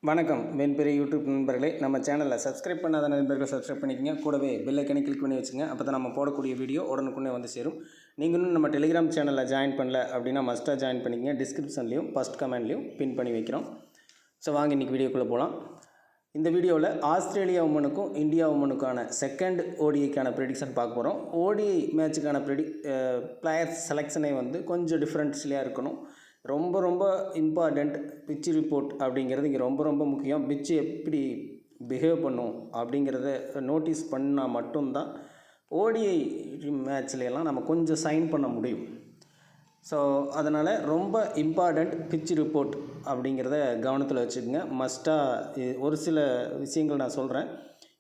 வணக்கம் வெண்பெரிய யூடியூப் நண்பர்களே, நம்ம சேனலில் சப்ஸ்கிரைப் பண்ணாத நண்பர்கள் சப்ஸ்கிரைப் பண்ணிக்கங்க. கூடவே பெல் ஐக்கனை கிளிக் பண்ணி வச்சுங்க. அப்போ தான் நம்ம போடக்கூடிய வீடியோ உடனுக்குடனே வந்து சேரும். நீங்களும் நம்ம டெலிகிராம் சேனலில் ஜாயின் பண்ணல அப்படின்னா மஸ்ட்டாக ஜாயின் பண்ணிக்கங்க. டிஸ்கிரிப்ஷன்லேயும் ஃபஸ்ட் கமெண்ட்லேயும் பின் பண்ணி வைக்கிறோம். ஸோ வாங்க இன்றைக்கி வீடியோக்குள்ளே போகலாம். இந்த வீடியோவில் ஆஸ்திரேலியா உமனுக்கும் இந்தியா உமனுக்கான செகண்ட் ஓடிஐக்கான ப்ரெடிக்ஷன் பார்க்க போகிறோம். ஓடிஐ மேட்சுக்கான பிளேயர்ஸ் செலெக்ஷனே வந்து கொஞ்சம் டிஃப்ரெண்ட்ஸ்லையாக இருக்கணும். ரொம்ப இம்பார்ட்டண்ட் பிட்ச் ரிப்போர்ட் அப்படிங்கிறது இங்கே ரொம்ப முக்கியம். பிட்ச் எப்படி பிஹேவ் பண்ணும் அப்படிங்கிறத நோட்டீஸ் பண்ணால் மட்டும்தான் ஓடிஐ மேட்ச்லையெல்லாம் நம்ம கொஞ்சம் சைன் பண்ண முடியும். ஸோ அதனால் ரொம்ப இம்பார்ட்டண்ட் பிட்ச் ரிப்போர்ட் அப்படிங்கிறத கவனத்தில் வச்சுக்கோங்க. மஸ்ட்டாக ஒரு சில விஷயங்கள் நான் சொல்கிறேன்.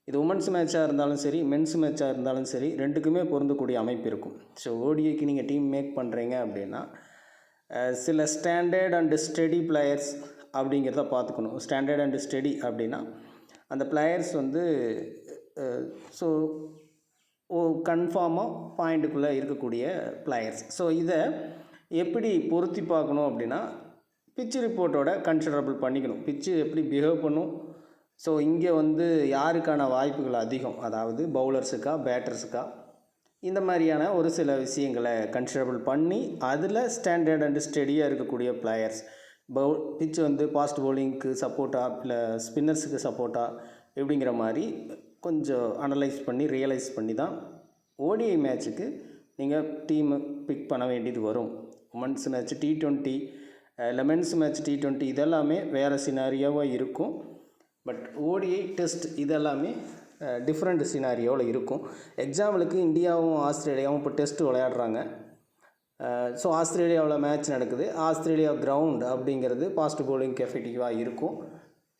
இது உமன்ஸ் மேட்சாக இருந்தாலும் சரி, மென்ஸ் மேட்சாக இருந்தாலும் சரி, ரெண்டுக்குமே பொருந்தக்கூடிய அமைப்பு இருக்கும். ஸோ ஓடிஐக்கு நீங்கள் டீம் மேக் பண்ணுறீங்க அப்படின்னா சில ஸ்டாண்டர்ட் அண்டு ஸ்டெடி பிளேயர்ஸ் அப்படிங்கிறத பார்த்துக்கணும். ஸ்டாண்டர்ட் அண்டு ஸ்டெடி அப்படின்னா அந்த பிளேயர்ஸ் வந்து ஸோ கன்ஃபார்மாக பாயிண்ட்டுக்குள்ளே இருக்கக்கூடிய பிளேயர்ஸ். ஸோ இதை எப்படி பொருத்தி பார்க்கணும் அப்படின்னா பிட்ச் ரிப்போர்ட்டோட கன்சிடரபிள் பண்ணிக்கணும். பிட்ச்சு எப்படி பிஹேவ் பண்ணும், ஸோ இங்கே வந்து யாருக்கான வாய்ப்புகள் அதிகம், அதாவது பவுலர்ஸுக்கா பேட்டர்ஸுக்கா, இந்த மாதிரியான ஒரு சில விஷயங்களை கன்சிடரபிள் பண்ணி அதில் ஸ்டாண்டர்ட் அண்டு ஸ்டெடியாக இருக்கக்கூடிய பிளேயர்ஸ் பிட்ச் வந்து ஃபாஸ்ட் பவுலிங்க்கு சப்போர்ட்டாக இல்லை ஸ்பின்னர்ஸுக்கு சப்போர்ட்டாக இப்படிங்கிற மாதிரி கொஞ்சம் அனலைஸ் பண்ணி ரியலைஸ் பண்ணி தான் ஓடிஐ மேட்ச்சுக்கு நீங்கள் டீமை பிக் பண்ண வேண்டியது வரும். உமன்ஸ் மேட்ச் T20 இல்லை மென்ஸ் மேட்ச் T20 இதெல்லாமே வேறு சினாரியோவாக இருக்கும். பட் ஓடிஐ டெஸ்ட் இதெல்லாமே டிஃப்ரெண்ட் சினாரியோவில் இருக்கும். எக்ஸாம்பிளுக்கு இந்தியாவும் ஆஸ்திரேலியாவும் இப்போ டெஸ்ட் விளையாடுறாங்க. ஸோ ஆஸ்திரேலியாவில் மேட்ச் நடக்குது. ஆஸ்திரேலியா கிரவுண்ட் அப்படிங்கிறது ஃபாஸ்ட் பவுலிங்க்கு எஃபெக்டிவாக இருக்கும்.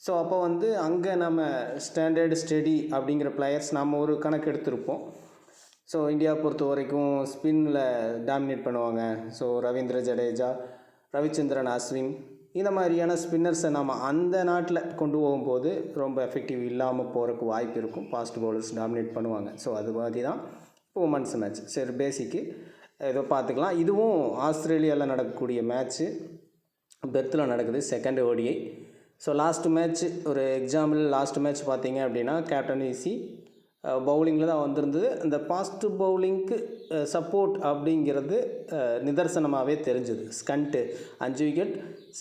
ஸோ அப்போ வந்து அங்கே நம்ம ஸ்டாண்டர்டு ஸ்டெடி அப்படிங்கிற பிளேயர்ஸ் நம்ம ஒரு கணக்கு எடுத்திருப்போம். ஸோ இந்தியா பொறுத்த வரைக்கும் ஸ்பின்னில் டாமினேட் பண்ணுவாங்க. ஸோ ரவீந்திர ஜடேஜா, ரவிச்சந்திரன் அஸ்வின் இந்த மாதிரியான ஸ்பின்னர்ஸை நம்ம அந்த நாட்டில் கொண்டு போகும்போது ரொம்ப எஃபெக்டிவ் இல்லாமல் போகிறதுக்கு வாய்ப்பு இருக்கும். ஃபாஸ்ட் பவுலர்ஸ் டாமினேட் பண்ணுவாங்க. ஸோ அது மாதிரி தான் இப்போ உமன்ஸ் மேட்ச். சரி, பேசிக்கு ஏதோ பார்த்துக்கலாம். இதுவும் ஆஸ்திரேலியாவில் நடக்கக்கூடிய மேட்ச்சு, பெர்த்தில் நடக்குது, second ODI. So last match ஒரு எக்ஸாம்பிள், லாஸ்ட் மேட்ச் பார்த்தீங்க அப்படின்னா கேப்டன் விசி பவுலிங்கில் தான் வந்திருந்தது. அந்த ஃபாஸ்ட் பவுலிங்க்கு சப்போர்ட் அப்படிங்கிறது நிதர்சனமாகவே தெரிஞ்சுது. ஸ்கண்ட்டு 5 விக்கெட்,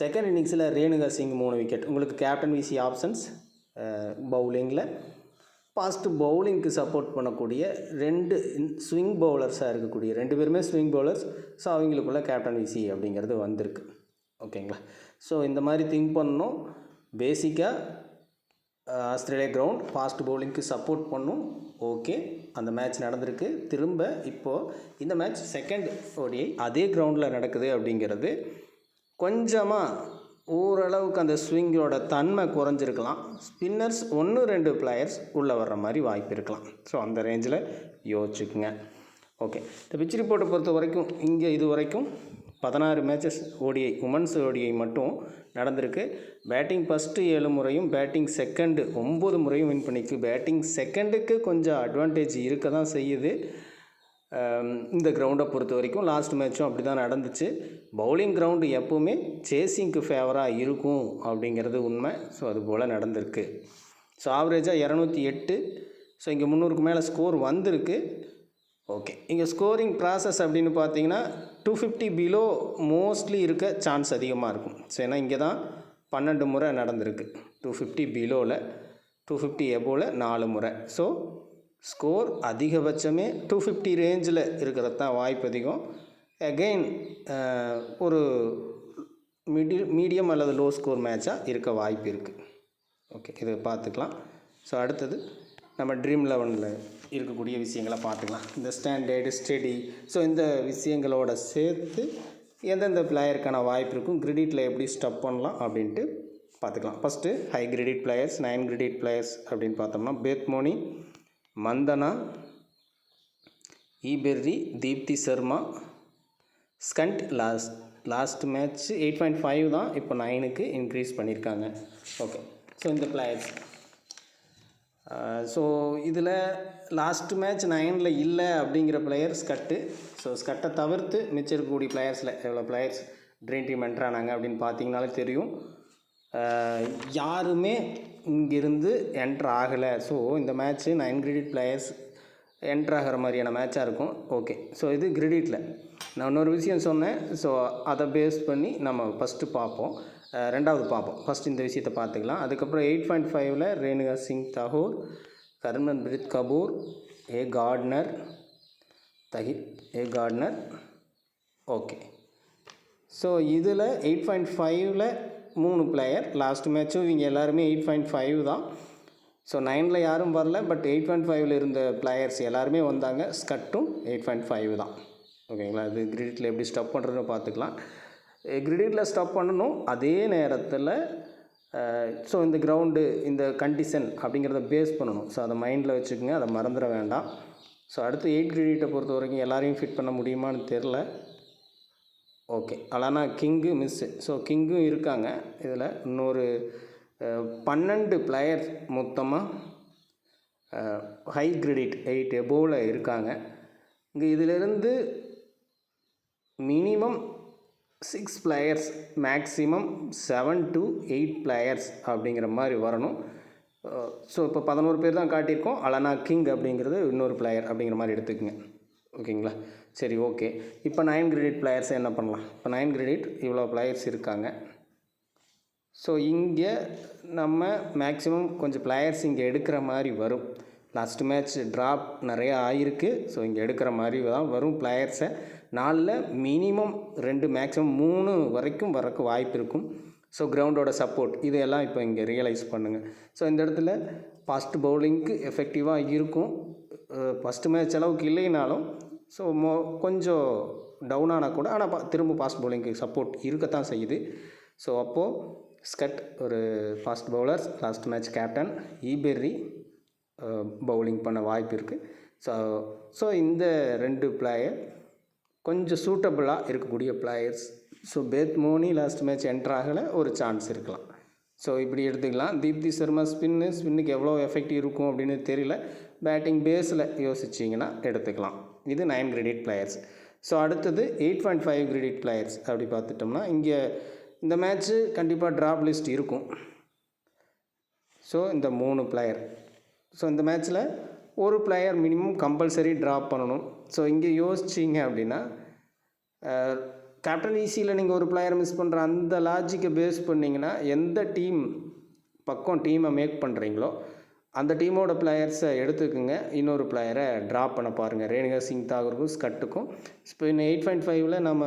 செகண்ட் இன்னிங்ஸில் ரேணுகா சிங் 3 விக்கெட். உங்களுக்கு கேப்டன் விசி ஆப்ஷன்ஸ் பவுலிங்கில் ஃபாஸ்ட் பவுலிங்க்கு சப்போர்ட் பண்ணக்கூடிய 2 ஸ்விங் பவுலர்ஸாக இருக்கக்கூடிய 2 பேருமே ஸ்விங் பவுலர்ஸ். ஸோ அவங்களுக்குள்ள கேப்டன் விசி அப்படிங்கிறது வந்திருக்கு. ஓகேங்களா? ஸோ இந்த மாதிரி திங்க் பண்ணணும். பேசிக்காக ஆஸ்திரேலியா கிரவுண்ட் ஃபாஸ்ட் பவுலிங்க்கு சப்போர்ட் பண்ணும். ஓகே, அந்த மேட்ச் நடந்திருக்கு. திரும்ப இப்போது இந்த மேட்ச் செகண்ட் ஓடிஐ அதே கிரவுண்டில் நடக்குது அப்படிங்கிறது கொஞ்சமாக ஓரளவுக்கு அந்த ஸ்விங்கோட தன்மை குறைஞ்சிருக்கலாம். ஸ்பின்னர்ஸ் 1-2 பிளேயர்ஸ் உள்ளே வர்ற மாதிரி வாய்ப்பு இருக்கலாம். ஸோ அந்த ரேஞ்சில் யோசிச்சுக்குங்க. ஓகே, இந்த பிட்ச் ரிப்போர்ட்டை பொறுத்த வரைக்கும் இங்கே இது வரைக்கும் 16 மேட்சஸ் ஓடிஐ உமன்ஸ் ஓடிஐ மட்டும் நடந்திருக்கு. பேட்டிங் ஃபஸ்ட்டு 7 முறையும் பேட்டிங் செகண்டு 9 முறையும் வின் பண்ணியிருக்கு. பேட்டிங் செகண்டுக்கு கொஞ்சம் அட்வான்டேஜ் இருக்க தான் செய்யுது இந்த கிரவுண்டை பொறுத்த வரைக்கும். லாஸ்ட் மேட்சும் அப்படி தான் நடந்துச்சு. பவுலிங் கிரவுண்டு எப்போவுமே சேசிங்க்கு ஃபேவராக இருக்கும் அப்படிங்கிறது உண்மை. ஸோ அது போல் நடந்திருக்கு. ஸோ ஆவரேஜாக 208. ஸோ இங்கே 300க்கு மேலே ஸ்கோர் வந்திருக்கு. ஓகே, இங்கே ஸ்கோரிங் ப்ராசஸ் அப்படின்னு பார்த்தீங்கன்னா 250 பிலோ மோஸ்ட்லி இருக்க சான்ஸ் அதிகமாக இருக்கும். ஸோ ஏன்னா இங்கே தான் 12 முறை நடந்திருக்கு. 250 பிலோவில், 250 எபோவில் 4 முறை. ஸோ ஸ்கோர் அதிகபட்சமே 250 ரேஞ்சில் இருக்கிறது தான் வாய்ப்பு அதிகம். அகெயின் ஒரு மீடியம் அல்லது லோ ஸ்கோர் மேட்சாக இருக்க வாய்ப்பு இருக்குது. ஓகே, இதை பார்த்துக்கலாம். ஸோ அடுத்தது நம்ம ட்ரீம் 11 இருக்கக்கூடிய விஷயங்களை பார்த்துக்கலாம். இந்த ஸ்டாண்டர்டு ஸ்டெடி, ஸோ இந்த விஷயங்களோட சேர்த்து எந்தெந்த பிளேயருக்கான வாய்ப்பு இருக்கும், கிரெடிட்டில் எப்படி ஸ்டப் பண்ணலாம் அப்படின்ட்டு பார்த்துக்கலாம். First high credit players, 9 credit players அப்படின்னு பார்த்தோம்னா பெத் மோனி, மந்தனா, ஈபெர்ரி, தீப்தி சர்மா, ஸ்கண்ட். லாஸ்ட் மேட்ச் 8.5 தான், இப்போ 9க்கு இன்க்ரீஸ் பண்ணியிருக்காங்க. ஓகே, ஸோ இந்த பிளேயர்ஸ். ஸோ இதில் லாஸ்ட் மேட்ச் 9ல் இல்லை அப்படிங்கிற பிளேயர் ஸ்கட்டு. ஸோ ஸ்கட்டை தவிர்த்து மிச்சம் இருக்கக்கூடிய பிளேயர்ஸில் எவ்வளோ பிளேயர்ஸ் ட்ரீம் டீம் என்ட்ரு ஆனாங்க அப்படின்னு பார்த்தீங்கனாலே தெரியும். யாருமே இங்கிருந்து என்ட்ரு ஆகலை. ஸோ இந்த மேட்ச்சு 9 கிரெடிட் பிளேயர்ஸ் என்ட்ரு ஆகிற மாதிரியான மேட்சாக இருக்கும். ஓகே, ஸோ இது கிரெடிட்டில். நான் இன்னொரு விஷயம் சொன்னேன். ஸோ அதை பேஸ் பண்ணி நம்ம ஃபஸ்ட்டு பார்ப்போம், ரெண்டாவது பார்ப்போம். ஃபஸ்ட் இந்த விஷயத்தை பார்த்துக்கலாம். அதுக்கப்புறம் 8.5ல் ரேணுகா சிங் தாகூர், ஹர்மன்பிரீத் கபூர், ஏ கார்ட்னர், கார்ட்னர். ஓகே, ஸோ இதில் 8.5ல் 3 பிளேயர். லாஸ்ட் மேட்சும் இவங்க எல்லாருமே 8.5 தான். ஸோ 9ல் யாரும் வரல, பட் 8.5ல் இருந்த பிளேயர்ஸ் எல்லாருமே வந்தாங்க. ஸ்கட்டும் 8.5 தான். ஓகேங்களா? அது கிரிடிட்டில் எப்படி ஸ்டாப் பண்ணுறதுன்னு பார்த்துக்கலாம். கிரிடிட்டில் ஸ்டாப் பண்ணணும். அதே நேரத்தில் ஸோ இந்த கிரவுண்டு, இந்த கண்டிஷன் அப்படிங்கிறத பேஸ் பண்ணணும். ஸோ அதை மைண்டில் வச்சுக்கோங்க, அதை மறந்துட வேண்டாம். ஸோ அடுத்து 8 கிரெடிட்டை பொறுத்த வரைக்கும் எல்லாரையும் ஃபிட் பண்ண முடியுமான்னு தெரில. Okay, அலானா king miss. ஸோ கிங்கும் இருக்காங்க இதில். இன்னொரு 12 பிளேயர் மொத்தமாக ஹை கிரெடிட் 8 எபோவில் இருக்காங்க. இங்கே இதிலிருந்து minimum 6 players, maximum 7 to 8 players அப்படிங்கிற மாதிரி வரணும். ஸோ இப்போ 11 பேர் தான் காட்டியிருக்கோம். அலானா கிங் அப்படிங்கிறது இன்னொரு பிளேயர் அப்படிங்கிற மாதிரி எடுத்துக்கோங்க. ஓகேங்களா? சரி, ஓகே. இப்போ 9 கிரெடிட் பிளேயர்ஸை என்ன பண்ணலாம்? இப்போ 9 கிரெடிட் இவ்வளோ பிளேயர்ஸ் இருக்காங்க. ஸோ இங்கே நம்ம மேக்ஸிமம் கொஞ்சம் பிளேயர்ஸ் இங்கே எடுக்கிற மாதிரி வரும். லாஸ்ட் மேட்ச் ட்ராப் நிறையா ஆகிருக்கு. ஸோ இங்கே எடுக்கிற மாதிரி தான் வரும் பிளேயர்ஸை. 4ல் மினிமம் 2, மேக்ஸிமம் 3 வரைக்கும் வரக்கு வாய்ப்பு இருக்கும். ஸோ கிரவுண்டோட சப்போர்ட் இதையெல்லாம் இப்போ இங்கே ரியலைஸ் பண்ணுங்கள். ஸோ இந்த இடத்துல ஃபாஸ்ட் பவுலிங்க்கு எஃபெக்டிவாக இருக்கும். ஃபஸ்ட்டு மேட்ச் அளவுக்கு இல்லைனாலும் ஸோ கொஞ்சம் டவுன் ஆனால் கூட, ஆனால் திரும்ப ஃபாஸ்ட் பவுலிங்க்கு சப்போர்ட் இருக்கத்தான் செய்யுது. ஸோ அப்போது ஸ்கட் ஒரு fast bowlers, last match captain E Perry bowling பண்ண வாய்ப்பு இருக்குது. ஸோ இந்த 2 பிளேயர் கொஞ்சம் சூட்டபுளாக இருக்கக்கூடிய players. So பேத் Moni last match enter ஆகலை, ஒரு சான்ஸ் இருக்கலாம். ஸோ இப்படி எடுத்துக்கலாம். தீப்தி சர்மா ஸ்பின்னுக்கு எவ்வளோ எஃபெக்டிவ் இருக்கும் அப்படின்னு தெரியல. பேட்டிங் பேஸில் யோசிச்சிங்கன்னா எடுத்துக்கலாம். இது 9 கிரெடிட் பிளேயர்ஸ். ஸோ அடுத்தது 8.5 கிரெடிட் பிளேயர்ஸ் அப்படி பார்த்துட்டோம்னா, இங்கே இந்த மேட்ச்சு கண்டிப்பாக ட்ராப் லிஸ்ட் இருக்கும். ஸோ இந்த 3 பிளேயர், ஸோ இந்த மேட்ச்சில் ஒரு பிளேயர் மினிமம் கம்பல்சரி ட்ராப் பண்ணணும். ஸோ இங்கே யோசிச்சிங்க அப்படின்னா, கேப்டன் ஈஸியில் நீங்கள் ஒரு பிளேயர் மிஸ் பண்ணுற அந்த லாஜிக்கை பேஸ் பண்ணிங்கன்னா, எந்த டீம் பக்கம் டீமை மேக் பண்ணுறீங்களோ அந்த டீமோட பிளேயர்ஸை எடுத்துக்குங்க, இன்னொரு பிளேயரை ட்ராப் பண்ண பாருங்கள். ரேணுகா சிங் தாகூருக்கும் ஸ்கட்டுக்கும். இப்போ இன்னும் 8.5ல் நம்ம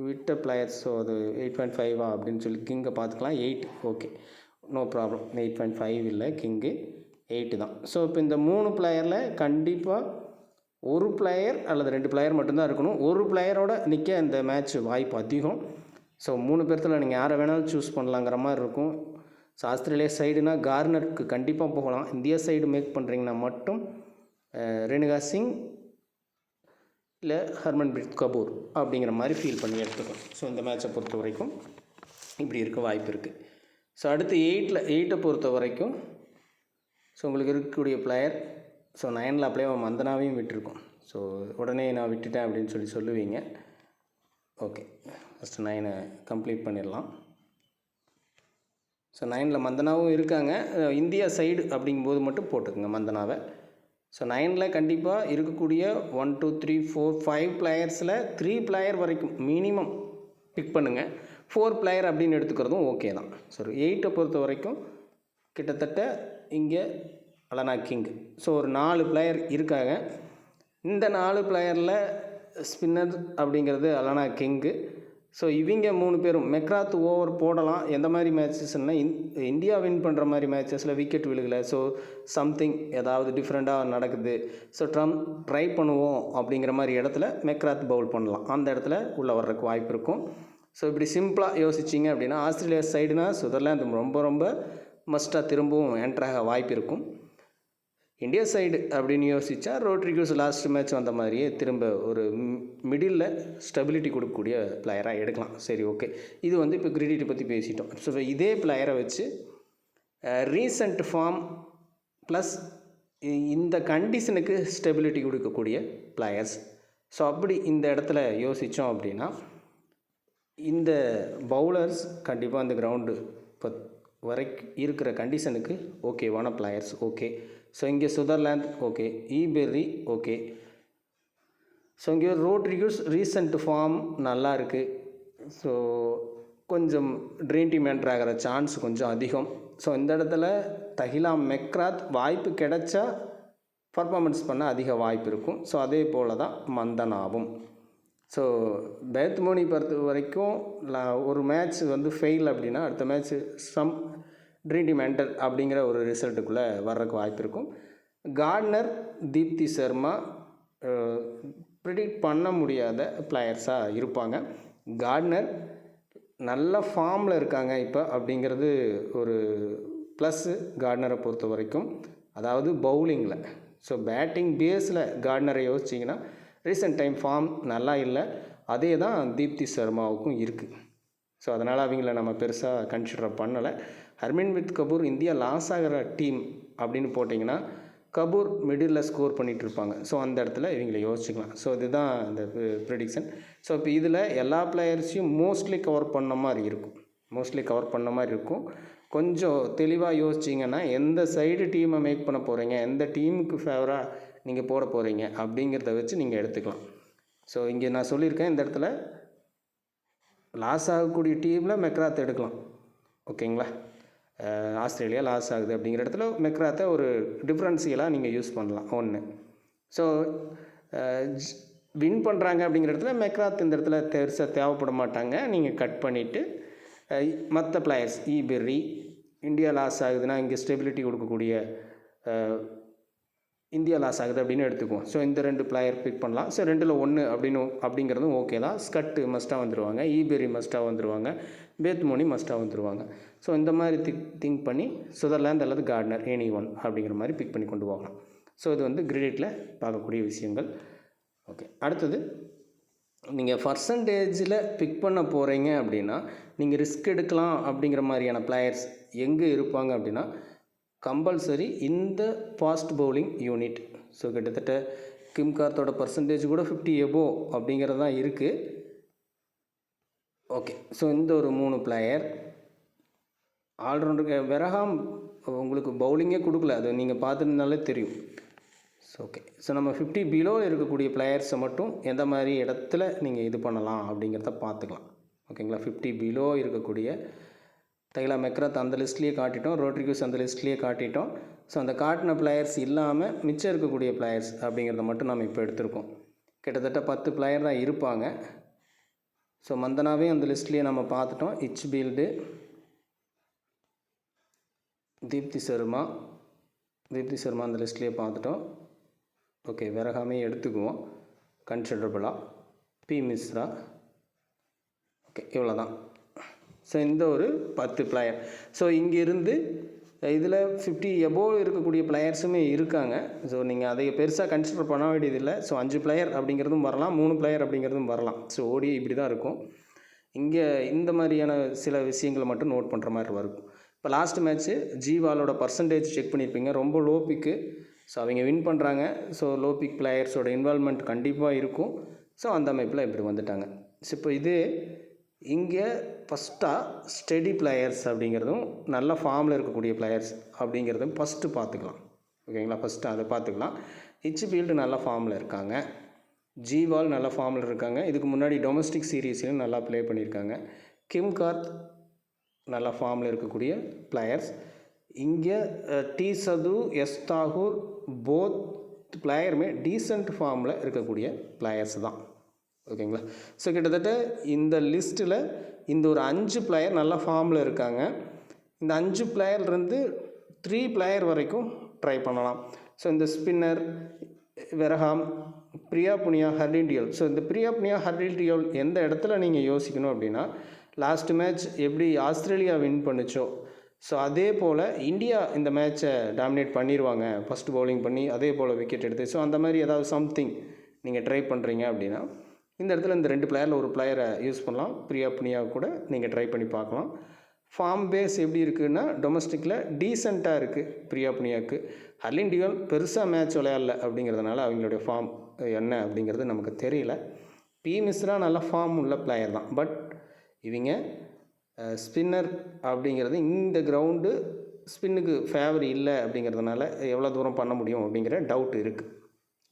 விட்ட பிளேயர்ஸ். ஸோ அது 8.5 அப்படின்னு சொல்லி கிங்கை பார்த்துக்கலாம். 8, ஓகே, நோ ப்ராப்ளம். 8.5 இல்லை, கிங்கு 8 தான். ஸோ இப்போ இந்த 3 பிளேயரில் கண்டிப்பாக ஒரு பிளேயர் அல்லது 2 பிளேயர் மட்டும்தான் இருக்கணும். ஒரு பிளேயரோட நிற்க இந்த மேட்ச் வாய்ப்பு அதிகம். ஸோ 3 பேர்த்தில் நீங்கள் யாரை வேணாலும் சூஸ் பண்ணலாங்கிற மாதிரி இருக்கும். ஸோ ஆஸ்திரேலியா சைடுனா கார்னருக்கு கண்டிப்பாக போகலாம். இந்தியா சைடு மேக் பண்ணுறீங்கன்னா மட்டும் ரேணுகா சிங் இல்லை ஹர்மன்பிரீத் கபூர் அப்படிங்கிற மாதிரி ஃபீல் பண்ணி எடுத்துக்கணும். ஸோ இந்த மேட்சை பொறுத்த வரைக்கும் இப்படி இருக்க வாய்ப்பு இருக்குது. ஸோ அடுத்து 8 பொறுத்த வரைக்கும் ஸோ உங்களுக்கு இருக்கக்கூடிய பிளேயர். ஸோ 9ல் அப்படியே மந்தனாவையும் விட்டுருக்கோம். ஸோ உடனே நான் விட்டுட்டேன் அப்படின்னு சொல்லுவீங்க. ஓகே, ஃபஸ்ட்டு 9 கம்ப்ளீட் பண்ணிடலாம். ஸோ 9ல் மந்தனாவும் இருக்காங்க. இந்தியா சைடு அப்படிங்கும்போது மட்டும் போட்டுக்குங்க மந்தனாவை. ஸோ 9ல் கண்டிப்பாக இருக்கக்கூடிய 1, 2, 3, 4, 5 பிளேயர்ஸில் 3 பிளேயர் வரைக்கும் மினிமம் பிக் பண்ணுங்கள். 4 பிளேயர் அப்படின்னு எடுத்துக்கிறதும் ஓகே தான். ஸோ 8 பொறுத்த வரைக்கும் கிட்டத்தட்ட இங்கே அலானா கிங். ஸோ ஒரு 4 பிளேயர் இருக்காங்க. இந்த 4 பிளேயரில் ஸ்பின்னர் அப்படிங்கிறது அலானா கிங்கு. ஸோ இவங்க 3 பேரும் மெக்ராத் ஓவர் போடலாம். எந்த மாதிரி மேட்சஸ்னால், இந்தியா வின் பண்ணுற மாதிரி மேட்சஸில் விக்கெட் விழுகலை. ஸோ சம்திங் ஏதாவது டிஃப்ரெண்ட்டாக நடக்குது, ஸோ ட்ரை பண்ணுவோம் அப்படிங்கிற மாதிரி இடத்துல மெக்ராத் பவுல் பண்ணலாம். அந்த இடத்துல உள்ளே வர்றதுக்கு வாய்ப்பு இருக்கும். ஸோ இப்படி சிம்பிளாக யோசிச்சிங்க அப்படின்னா, ஆஸ்திரேலியா சைடுனா சுதர்லாந்து ரொம்ப மஸ்ட்டாக திரும்பவும் என்ட்ராக வாய்ப்பு இருக்கும். இந்தியா சைடு அப்படின்னு யோசித்தா ரோட்ரிகஸ் லாஸ்ட் மேட்ச் வந்த மாதிரியே திரும்ப ஒரு மிடில் ஸ்டெபிலிட்டி கொடுக்கக்கூடிய பிளேயராக எடுக்கலாம். சரி, ஓகே. இது இப்போ கிரெடிட்டை பற்றி பேசிட்டோம். ஸோ இதே பிளேயரை வச்சு ரீசன்ட் ஃபார்ம் ப்ளஸ் இந்த கண்டிஷனுக்கு ஸ்டெபிலிட்டி கொடுக்கக்கூடிய பிளேயர்ஸ். ஸோ அப்படி இந்த இடத்துல யோசித்தோம் அப்படின்னா, இந்த பவுலர்ஸ் கண்டிப்பாக அந்த கிரவுண்டு இப்போ வரைக்கும் இருக்கிற கண்டிஷனுக்கு ஓகேவான பிளேயர்ஸ். ஓகே. ஸோ இங்கே சுதர்லாந்து ஓகே, ஈபெர்ரி ஓகே. ஸோ இங்கே ரோட்ரிகஸ் ரீசன்ட் ஃபார்ம் நல்லா இருக்குது. ஸோ கொஞ்சம் ட்ரீம் டீம் என்ட்ரு ஆகிற சான்ஸ் கொஞ்சம் அதிகம். ஸோ இந்த இடத்துல தஹிலா மெக்ராத் வாய்ப்பு கிடைச்சா பர்ஃபார்மன்ஸ் பண்ண அதிக வாய்ப்பு இருக்கும். ஸோ அதே போல் தான் மந்தனாவும். ஸோ பேத்மோனி பொறுத்த வரைக்கும் ஒரு மேட்ச் வந்து ஃபெயில் அப்படின்னா அடுத்த match some dream team enter அப்படிங்கிற ஒரு ரிசல்ட்டுக்குள்ளே வர்றதுக்கு வாய்ப்பு இருக்கும். கார்ட்னர், தீப்தி சர்மா ப்ரிடிக்ட் பண்ண முடியாத பிளேயர்ஸாக இருப்பாங்க. கார்ட்னர் நல்ல ஃபார்மில் இருக்காங்க இப்போ அப்படிங்கிறது ஒரு ப்ளஸ்ஸு கார்ட்னரை பொறுத்த வரைக்கும். அதாவது பவுலிங்கில். ஸோ பேட்டிங் பேஸில் கார்ட்னரை யோசிச்சிங்கன்னா ரீசெண்ட் டைம் ஃபார்ம் நல்லா இல்லை. அதே தான் தீப்தி சர்மாவுக்கும் இருக்குது. ஸோ அதனால் அவங்கள நம்ம பெருசாக கன்சிடர் பண்ணலை. ஹர்மன்பிரீத் கபூர் இந்தியா லாஸ் ஆகிற டீம் அப்படின்னு போட்டிங்கன்னா கபூர் மிடில் ஸ்கோர் பண்ணிகிட்டு இருப்பாங்க. ஸோ அந்த இடத்துல இவங்களை யோசிச்சுக்கலாம். ஸோ இதுதான் இந்த ப்ரெடிக்ஷன். ஸோ இப்போ இதில் எல்லா பிளேயர்ஸையும் மோஸ்ட்லி கவர் பண்ண மாதிரி இருக்கும். கொஞ்சம் தெளிவாக யோசிச்சிங்கன்னா எந்த சைடு டீமை மேக் பண்ண போகிறீங்க, எந்த டீமுக்கு ஃபேவராக நீங்கள் போட போகிறீங்க அப்படிங்கிறத வச்சு நீங்கள் எடுத்துக்கலாம். ஸோ இங்கே நான் சொல்லியிருக்கேன், இந்த இடத்துல லாஸ் ஆகக்கூடிய டீமில் மெக்ராத் எடுக்கலாம். ஓகேங்களா? ஆஸ்திரேலியா லாஸ் ஆகுது அப்படிங்கிற இடத்துல மெக்ராத்தை ஒரு டிஃப்ரென்ஷியலாக நீங்கள் யூஸ் பண்ணலாம். ஒன்று. ஸோ வின் பண்ணுறாங்க அப்படிங்கிற இடத்துல மெக்ராத் இந்த இடத்துல பெருசாக தேவைப்பட மாட்டாங்க. நீங்கள் கட் பண்ணிவிட்டு மற்ற பிளேயர்ஸ் ஈபெர்ரி, இந்தியா லாஸ் ஆகுதுன்னா இங்கே ஸ்டெபிலிட்டி கொடுக்கக்கூடிய இந்தியா லாஸ் ஆகுது அப்படின்னு எடுத்துக்குவோம். ஸோ இந்த 2 பிளேயர் பிக் பண்ணலாம். ஸோ 2ல் 1 அப்படிங்கிறதும் ஓகே தான். ஸ்கட்டு மஸ்ட்டாக வந்துடுவாங்க, ஈபெர்ரி மஸ்ட்டாக வந்துடுவாங்க, பேத்மோனி மஸ்ட்டாக வந்துடுவாங்க. ஸோ இந்த மாதிரி திங்க் பண்ணி சுதர்லாந்து அல்லது கார்ட்னர் எனி ஒன் அப்படிங்கிற மாதிரி பிக் பண்ணி கொண்டு போகலாம். ஸோ இது வந்து கிரிக்கெட்டில் பார்க்கக்கூடிய விஷயங்கள். ஓகே. அடுத்தது நீங்கள் பர்சன்டேஜில் பிக் பண்ண போகிறீங்க அப்படின்னா நீங்கள் ரிஸ்க் எடுக்கலாம் அப்படிங்கிற மாதிரியான பிளேயர்ஸ் எங்கே இருப்பாங்க அப்படின்னா கம்பல்சரி இந்த ஃபாஸ்ட் பவுலிங் யூனிட். ஸோ கிட்டத்தட்ட கிம் கார்த்தோட பர்சன்டேஜ் கூட 50 எபோ அப்படிங்கிறது தான் இருக்குது. ஓகே. ஸோ இந்த ஒரு 3 பிளேயர் ஆல்ரவுண்டருக்கு. வெரஹாம் உங்களுக்கு பவுலிங்கே கொடுக்கல, அது நீங்கள் பார்த்துருந்தாலே தெரியும். So okay. ஸோ நம்ம 50 பிலோ இருக்கக்கூடிய பிளேயர்ஸை மட்டும் எந்த மாதிரி இடத்துல நீங்கள் இது பண்ணலாம் அப்படிங்கிறத பார்த்துக்கலாம். ஓகேங்களா? 50 பிலோ இருக்கக்கூடிய தஹிலா மெக்ராத் அந்த லிஸ்ட்லேயே காட்டிட்டோம், ரோட்ரிகஸ் அந்த லிஸ்ட்லேயே காட்டிட்டோம். ஸோ அந்த காட்டின பிளேயர்ஸ் இல்லாமல் மிச்சம் இருக்கக்கூடிய பிளேயர்ஸ் அப்படிங்கிறத மட்டும் நம்ம இப்போ எடுத்திருக்கோம். கிட்டத்தட்ட 10 பிளேயர் தான் இருப்பாங்க. ஸோ மந்தனாவே அந்த லிஸ்ட்லேயே நம்ம பார்த்துட்டோம். இச்பீல்டு, தீப்தி சர்மா அந்த லிஸ்ட்லேயே பார்த்துட்டோம். ஓகே. வெரஹாமே எடுத்துக்குவோம் கன்சிடரபுளாக. பி மிஸ்ரா. ஓகே. இவ்வளோ தான். ஸோ இந்த ஒரு 10 பிளேயர். ஸோ இங்கேருந்து இதில் 50 எபோவ் இருக்கக்கூடிய பிளேயர்ஸுமே இருக்காங்க. ஸோ நீங்கள் அதை பெருசாக கன்சிடர் பண்ண வேண்டியதில்லை. ஸோ 5 பிளேயர் அப்படிங்கிறதும் வரலாம், 3 பிளேயர் அப்படிங்கிறதும் வரலாம். ஸோ ஓடிஐ இப்படி தான் இருக்கும். இங்கே இந்த மாதிரியான சில விஷயங்களை மட்டும் நோட் பண்ணுற மாதிரி வரும். இப்போ லாஸ்ட் மேட்ச்சு ஜீவாலோட பர்சன்டேஜ் செக் பண்ணியிருப்பீங்க, ரொம்ப லோ பிக்கு. ஸோ அவங்க வின் பண்ணுறாங்க. ஸோ லோ பிக் பிளேயர்ஸோட இன்வால்மெண்ட் கண்டிப்பாக இருக்கும். ஸோ அந்த அமைப்பில் இப்படி வந்துட்டாங்க. ஸோ இப்போ இது இங்கே ஃபஸ்ட்டாக ஸ்டெடி பிளேயர்ஸ் அப்படிங்கிறதும் நல்ல ஃபார்மில் இருக்கக்கூடிய பிளேயர்ஸ் அப்படிங்கிறதும் ஃபஸ்ட்டு பார்த்துக்கலாம். ஓகேங்களா? ஃபஸ்ட்டு அதை பார்த்துக்கலாம். இச்பீல்டு நல்ல ஃபார்மில் இருக்காங்க, ஜீவால் நல்ல ஃபார்மில் இருக்காங்க. இதுக்கு முன்னாடி டொமஸ்டிக் சீரீஸ்லையும் நல்லா ப்ளே பண்ணியிருக்காங்க. கிம் கார்த் நல்ல ஃபார்மில் இருக்கக்கூடிய பிளேயர்ஸ். இங்கே T Sadhu, S Thakur both பிளேயருமே டீசெண்ட் ஃபார்மில் இருக்கக்கூடிய பிளேயர்ஸ் தான். ஓகேங்களா? ஸோ கிட்டத்தட்ட இந்த லிஸ்ட்டில் இந்த ஒரு 5 பிளேயர் நல்ல ஃபார்மில் இருக்காங்க. இந்த 5 பிளேயர்லேருந்து 3 பிளேயர் வரைக்கும் ட்ரை பண்ணலாம். ஸோ இந்த ஸ்பின்னர் வெரஹாம், பிரியா புனியா, ஹர்லின் டியோல். ஸோ இந்த பிரியா புனியா, ஹர்லின் டியோல் எந்த இடத்துல நீங்கள் யோசிக்கணும் அப்படின்னா லாஸ்ட் மேட்ச் எப்படி ஆஸ்திரேலியா வின் பண்ணுச்சோ ஸோ அதே போல் இந்தியா இந்த மேட்சை டாமினேட் பண்ணிடுவாங்க, ஃபஸ்ட்டு பவுலிங் பண்ணி அதே போல் விக்கெட் எடுத்து. ஸோ அந்த மாதிரி ஏதாவது சம்திங் நீங்கள் ட்ரை பண்ணுறீங்க அப்படின்னா இந்த இடத்துல இந்த 2 பிளேயரில் ஒரு பிளேயரை யூஸ் பண்ணலாம். பிரியா புனியா கூட நீங்கள் ட்ரை பண்ணி பார்க்கலாம். ஃபார்ம் பேஸ் எப்படி இருக்குன்னா டொமஸ்டிக்கில் டீசெண்டாக இருக்குது பிரியா புனியாவுக்கு. ஹர்லின் டியோல் பெருசாக மேட்ச் விளையாடல அப்படிங்கிறதுனால அவங்களுடைய ஃபார்ம் என்ன அப்படிங்கிறது நமக்கு தெரியல. பி மிஸ்ரா நல்ல ஃபார்ம் உள்ள பிளேயர் தான். பட் இவங்க ஸ்பின்னர் அப்படிங்கிறது இந்த கிரவுண்டு ஸ்பின்னுக்கு ஃபேவர் இல்லை அப்படிங்கிறதுனால எவ்வளோ தூரம் பண்ண முடியும் அப்படிங்கிற டவுட் இருக்குது.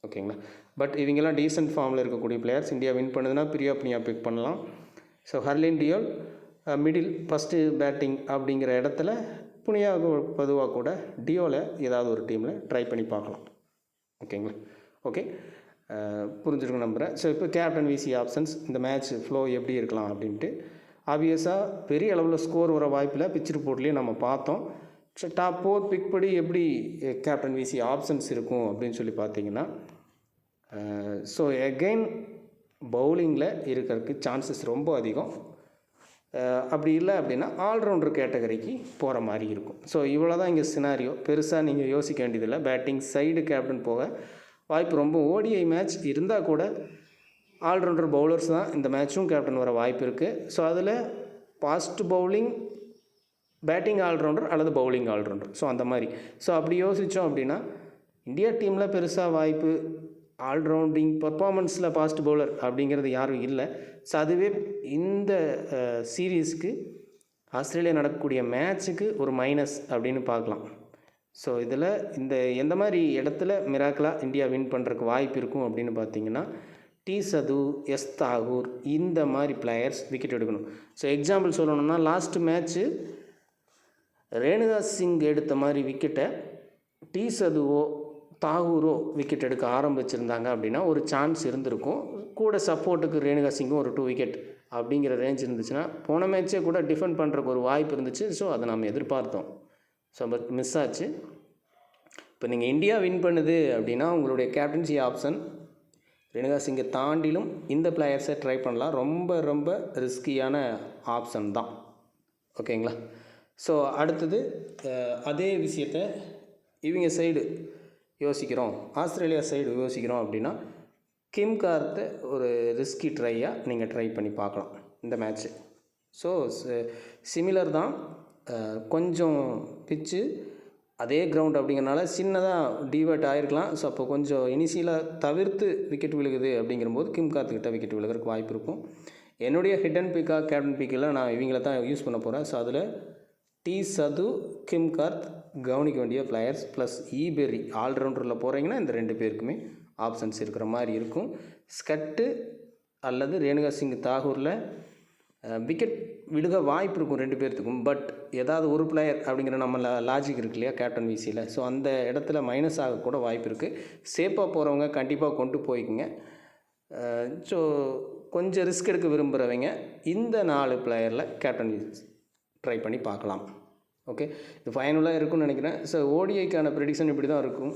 ஓகேங்களா. பட் இவங்கெல்லாம் டீசென்ட் ஃபார்மில் இருக்கக்கூடிய பிளேயர்ஸ். இந்தியா வின் பண்ணுதுன்னா பிரியா புனியா பிக் பண்ணலாம். So Harleen Deol middle first batting அப்படிங்கிற இடத்துல புனியாவுக்கு பொதுவாக கூட டியோவில் ஏதாவது ஒரு டீமில் ட்ரை பண்ணி பார்க்கலாம். ஓகேங்களா. ஓகே, புரிஞ்சிருக்கும் நம்புகிறேன். ஸோ இப்போ கேப்டன் விசி ஆப்ஷன்ஸ், இந்த மேட்ச் ஃப்ளோ எப்படி இருக்கலாம் அப்படின்ட்டு. ஆப்வியஸாக பெரிய அளவில் ஸ்கோர் வர வாய்ப்பில் பிச் ரிப்போர்ட்லேயே நம்ம பார்த்தோம். ஸோ டாப் 4 பிக் படி எப்படி கேப்டன் விசி ஆப்ஷன்ஸ் இருக்கும் அப்படின்னு சொல்லி பார்த்தீங்கன்னா, ஸோ எகெயின் பவுலிங்கில் இருக்கிறதுக்கு சான்சஸ் ரொம்ப அதிகம். அப்படி இல்லை அப்படின்னா ஆல்ரவுண்டர் கேட்டகரிக்கு போகிற மாதிரி இருக்கும். ஸோ இவ்வளோ தான் இங்கே சினாரியோ. பெருசாக நீங்கள் யோசிக்க வேண்டியதில்லை. பேட்டிங் சைடு கேப்டன் போக வாய்ப்பு ரொம்ப. ஓடிஐ மேட்ச் இருந்தால் கூட ஆல்ரவுண்டர் பவுலர்ஸ் தான் இந்த மேட்சும் கேப்டன் வர வாய்ப்பு இருக்குது. ஸோ அதில் ஃபாஸ்ட் பவுலிங், பேட்டிங் ஆல்ரவுண்டர் அல்லது பவுலிங் ஆல்ரவுண்டர், ஸோ அந்த மாதிரி. ஸோ அப்படி யோசித்தோம் அப்படின்னா இந்தியா டீமில் பெருசாக வாய்ப்பு ஆல்ரவுண்டிங் பர்ஃபார்மன்ஸில் ஃபாஸ்ட் பவுலர் அப்படிங்கிறது யாரும் இல்லை. ஸோ அதுவே இந்த சீரீஸ்க்கு ஆஸ்திரேலியா நடக்கக்கூடிய மேட்ச்சுக்கு ஒரு மைனஸ் அப்படின்னு பார்க்கலாம். ஸோ இதில் இந்த எந்த மாதிரி இடத்துல மிராக்கலாக இந்தியா வின் பண்ணுறதுக்கு வாய்ப்பு இருக்கும் அப்படின்னு பார்த்தீங்கன்னா, டி சது, எஸ் தாகூர் இந்த மாதிரி பிளேயர்ஸ் விக்கெட் எடுக்கணும். ஸோ எக்ஸாம்பிள் சொல்லணும்னா லாஸ்ட் மேட்ச்சு ரேணுகா சிங் எடுத்த மாதிரி விக்கெட்டை டி சதுவோ தாகூரோ விக்கெட் எடுக்க ஆரம்பிச்சிருந்தாங்க அப்படின்னா ஒரு சான்ஸ் இருந்திருக்கும். கூட சப்போர்ட்டுக்கு ரேணுகா சிங்கும் ஒரு 2 விக்கெட் அப்படிங்கிற ரேஞ்ச் இருந்துச்சுன்னா போன மேட்ச்சே கூட டிஃபெண்ட் பண்ணுறக்கு ஒரு வாய்ப்பு இருந்துச்சு. ஸோ அதை நம்ம எதிர்பார்த்தோம். ஸோ பட் மிஸ் ஆச்சு. இப்போ நீங்கள் இந்தியா வின் பண்ணுது அப்படின்னா உங்களுடைய கேப்டன்சி ஆப்ஷன் ரேணுகா சிங்கை தாண்டிலும் இந்த பிளேயர்ஸை ட்ரை பண்ணலாம். ரொம்ப ரொம்ப ரிஸ்கியான ஆப்ஷன் தான். ஓகேங்களா. ஸோ அடுத்தது அதே விஷயத்தை இவங்க சைடு யோசிக்கிறோம், ஆஸ்திரேலியா சைடு யோசிக்கிறோம் அப்படின்னா கிம் கார்த்தை ஒரு ரிஸ்கி ட்ரையாக நீங்கள் ட்ரை பண்ணி பார்க்கலாம் இந்த மேட்ச்சு. ஸோ சிமிலர் தான், கொஞ்சம் பிச்சு அதே கிரவுண்ட் அப்படிங்கிறனால சின்னதாக டிவேட் ஆகிருக்கலாம். ஸோ அப்போ கொஞ்சம் இனிஷியலாக தவிர்த்து விக்கெட் விழுகுது அப்படிங்கிறபோது கிம் கார்த்துக்கிட்ட விக்கெட் விழுகிறதுக்கு வாய்ப்பு இருக்கும். என்னுடைய ஹிடன் பிக்காக கேப்டன் பிக்கில் நான் இவங்கள தான் யூஸ் பண்ண போகிறேன். ஸோ அதில் டி சது, கிம் கார்த் கவனிக்க வேண்டிய பிளேயர்ஸ், ப்ளஸ் ஈபெரி ஆல்ரவுண்டரில் போகிறீங்கன்னா இந்த 2 பேருக்குமே ஆப்ஷன்ஸ் இருக்கிற மாதிரி இருக்கும். ஸ்கட்டு அல்லது ரேணுகா சிங் தாகூரில் விக்கெட் விழுக வாய்ப்பு இருக்கும் 2 பேர்த்துக்கும். பட் ஏதாவது ஒரு பிளேயர் அப்படிங்கிற நம்ம லாஜிக் இருக்கு இல்லையா கேப்டன் விசியில். ஸோ அந்த இடத்துல மைனஸ் ஆகக்கூட வாய்ப்பு இருக்குது. சேஃபாக போகிறவங்க கண்டிப்பாக கொண்டு போய்க்குங்க. ஸோ கொஞ்சம் ரிஸ்க் எடுக்க விரும்புகிறவங்க இந்த 4 பிளேயரில் கேப்டன் விசி ட்ரை பண்ணி பார்க்கலாம். ஓகே, இது ஃபைனலாக இருக்கும்னு நினைக்கிறேன். ஸோ ஓடிஐக்கான ப்ரெடிக்ஷன் இப்படி தான் இருக்கும்.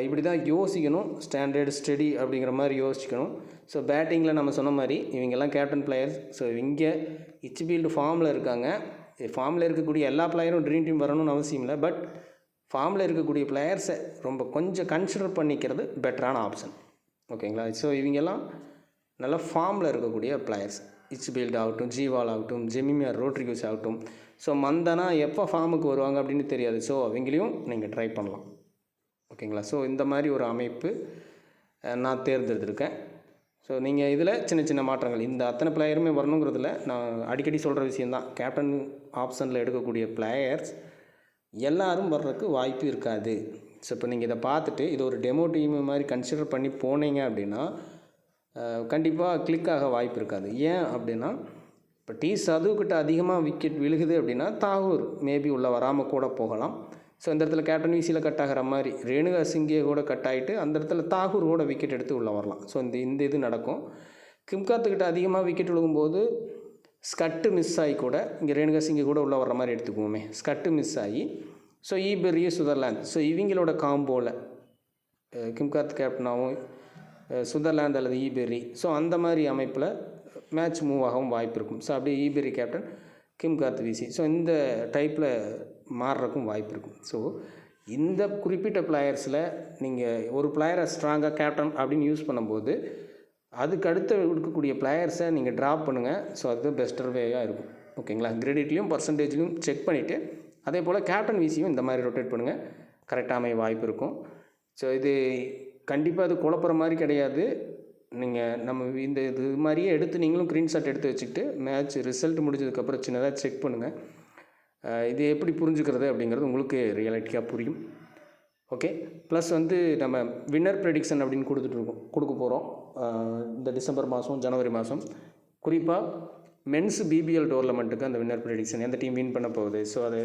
இப்படி தான் யோசிக்கணும். ஸ்டாண்டர்ட் ஸ்டடி அப்படிங்கிற மாதிரி யோசிக்கணும். ஸோ பேட்டிங்கில் நம்ம சொன்ன மாதிரி இவங்கெல்லாம் கேப்டன் பிளேயர்ஸ். ஸோ இங்கே இச்பீல்டு ஃபார்மில் இருக்காங்க. ஃபார்மில் இருக்கக்கூடிய எல்லா பிளேயரும் ட்ரீம் டீம் வரணும்னு அவசியம் இல்லை. பட் ஃபார்மில் இருக்கக்கூடிய பிளேயர்ஸை ரொம்ப கொஞ்சம் கன்சிடர் பண்ணிக்கிறது பெட்டரான ஆப்ஷன். ஓகேங்களா. ஸோ இவங்கெல்லாம் நல்ல ஃபார்மில் இருக்கக்கூடிய பிளேயர்ஸ். இச்பீல்டு ஆகட்டும், ஜீவால் ஆகட்டும், ஜெமிமியா ரோட்ரிகஸ் ஆகட்டும். ஸோ மந்தனா எப்போ ஃபார்முக்கு வருவாங்க அப்படின்னு தெரியாது. ஸோ அவங்களையும் நீங்கள் ட்ரை பண்ணலாம். ஓகேங்களா. ஸோ இந்த மாதிரி ஒரு அமைப்பு நான் தேர்ந்தெடுத்திருக்கேன். ஸோ நீங்கள் இதில் சின்ன சின்ன மாற்றங்கள், இந்த அத்தனை பிளேயருமே வரணுங்கிறதுல நான் அடிக்கடி சொல்கிற விஷயந்தான். கேப்டன் ஆப்ஷனில் எடுக்கக்கூடிய பிளேயர்ஸ் எல்லோரும் வர்றதுக்கு வாய்ப்பு இருக்காது. ஸோ இப்போ நீங்கள் இதை பார்த்துட்டு இது ஒரு டெமோ டீம் மாதிரி கன்சிடர் பண்ணி போனீங்க அப்படின்னா கண்டிப்பாக கிளிக் ஆக வாய்ப்பு இருக்காது. ஏன் அப்படின்னா இப்போ டி சதுக்கிட்ட அதிகமாக விக்கெட் விழுகுது அப்படின்னா தாகூர் மேபி உள்ளே வராமல் கூட போகலாம். ஸோ இந்த இடத்துல கேப்டன் விசியில் கட் ஆகிற மாதிரி ரேணுகா சிங்கே கூட கட் ஆகிட்டு அந்த இடத்துல தாகூர் கூட விக்கெட் எடுத்து உள்ளே வரலாம். ஸோ இந்த இது நடக்கும். கிம்கார்த்துக்கிட்ட அதிகமாக விக்கெட் விழுகும்போது ஸ்கட்டு மிஸ் ஆகி கூட இங்கே ரேணுகா சிங்கே கூட உள்ளே வர்ற மாதிரி எடுத்துக்குவோமே, ஸ்கட்டு மிஸ் ஆகி ஸோ ஈபெரிய சுதர்லாந்து, ஸோ இவங்களோட காம்போவில் கிம்கார்த் கேப்டனாகவும் சுதர்லாந்து அல்லது ஈபெரி, ஸோ அந்த மாதிரி அமைப்பில் மேட்ச் மூவ் ஆகவும் வாய்ப்பு இருக்கும். ஸோ அப்படியே ஈபெரி கேப்டன், கிம்கார்த் விசி, ஸோ இந்த டைப்பில் மாறுறக்கும் வாய்ப்பு இருக்கும். ஸோ இந்த குறிப்பிட்ட பிளேயர்ஸில் நீங்கள் ஒரு பிளேயரை ஸ்ட்ராங்காக கேப்டன் அப்படின்னு யூஸ் பண்ணும்போது அதுக்கு அடுத்து இருக்கக்கூடிய பிளேயர்ஸை நீங்கள் ட்ராப் பண்ணுங்கள். ஸோ அது பெஸ்டர் வேயாக இருக்கும். ஓகேங்களா. கிரெடிட்லையும் பர்சன்டேஜ்லையும் செக் பண்ணிவிட்டு அதே போல் கேப்டன் விசியும் இந்த மாதிரி ரொட்டேட் பண்ணுங்கள். கரெக்டாக அமைய வாய்ப்பு இருக்கும். ஸோ இது கண்டிப்பாக அது குழப்புற மாதிரி கிடையாது. நீங்கள் நம்ம இது மாதிரியே எடுத்து நீங்களும் ஸ்க்ரீன்ஷாட் எடுத்து வச்சுக்கிட்டு மேட்ச் ரிசல்ட் முடிஞ்சதுக்கப்புறம் சின்னதாக செக் பண்ணுங்கள். இது எப்படி புரிஞ்சுக்கிறது அப்படிங்கிறது உங்களுக்கு ரியாலிட்டியாக புரியும். ஓகே. ப்ளஸ் வந்து நம்ம வின்னர் ப்ரெடிக்ஷன் அப்படின்னு கொடுக்க போகிறோம் இந்த டிசம்பர் மாதம், ஜனவரி மாதம். குறிப்பாக மென்ஸ் பிபிஎல் டோர்னமெண்ட்டுக்கு அந்த வின்னர் ப்ரெடிக்ஷன் எந்த டீம் வின் பண்ண போகுது. ஸோ அது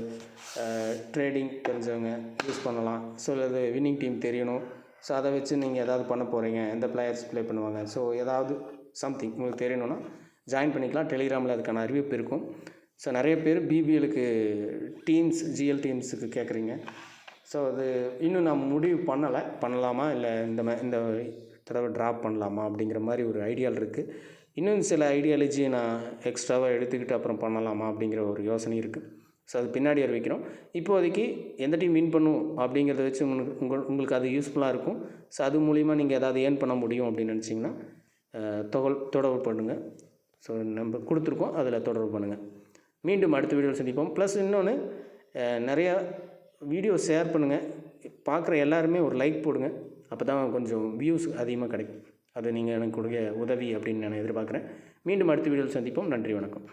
ட்ரேடிங் தெரிஞ்சவங்க யூஸ் பண்ணலாம். ஸோ அது வின்னிங் டீம் தெரியணும். ஸோ அதை வச்சு நீங்கள் எதாவது பண்ண போகிறீங்க, எந்த பிளேயர்ஸ் ப்ளே பண்ணுவாங்க, ஸோ ஏதாவது சம்திங் உங்களுக்கு தெரியணும்னா ஜாயின் பண்ணிக்கலாம். டெலிகிராமில் அதுக்கான அறிவிப்பு இருக்கும். ஸோ நிறைய பேர் பிபிஎலுக்கு டீம்ஸ், ஜிஎல் டீம்ஸுக்கு கேட்குறீங்க. ஸோ அது இன்னும் நான் முடிவு பண்ணலாமா இல்லை இந்த தடவை ட்ராப் பண்ணலாமா அப்படிங்கிற மாதிரி ஒரு ஐடியாவில் இருக்குது. இன்னும் சில ஐடியாலஜியை நான் எக்ஸ்ட்ராவாக எடுத்துக்கிட்டு அப்புறம் பண்ணலாமா அப்படிங்கிற ஒரு யோசனை இருக்குது. ஸோ அது பின்னாடி அறிவிக்கிறோம். இப்போதைக்கு எந்த டீம் வின் பண்ணும் அப்படிங்கிறத வச்சு உங்களுக்கு அது யூஸ்ஃபுல்லாக இருக்கும். ஸோ அது மூலிமா நீங்கள் எதாவது ஏர்ன் பண்ண முடியும் அப்படின்னு நினச்சிங்கன்னா தொடர்பு பண்ணுங்கள். ஸோ நம்ம கொடுத்துருக்கோம், அதில் தொடர்பு பண்ணுங்கள். மீண்டும் அடுத்த வீடியோவில் சந்திப்போம். ப்ளஸ் இன்னொன்று, நிறையா வீடியோ ஷேர் பண்ணுங்கள். பார்க்குற எல்லாருமே ஒரு லைக் போடுங்க. அப்போ தான் கொஞ்சம் வியூஸ் அதிகமாக கிடைக்கும். அது நீங்கள் எனக்கு கொடுக்க உதவி அப்படின்னு நான் எதிர்பார்க்குறேன். மீண்டும் அடுத்த வீடியோவில் சந்திப்போம். நன்றி, வணக்கம்.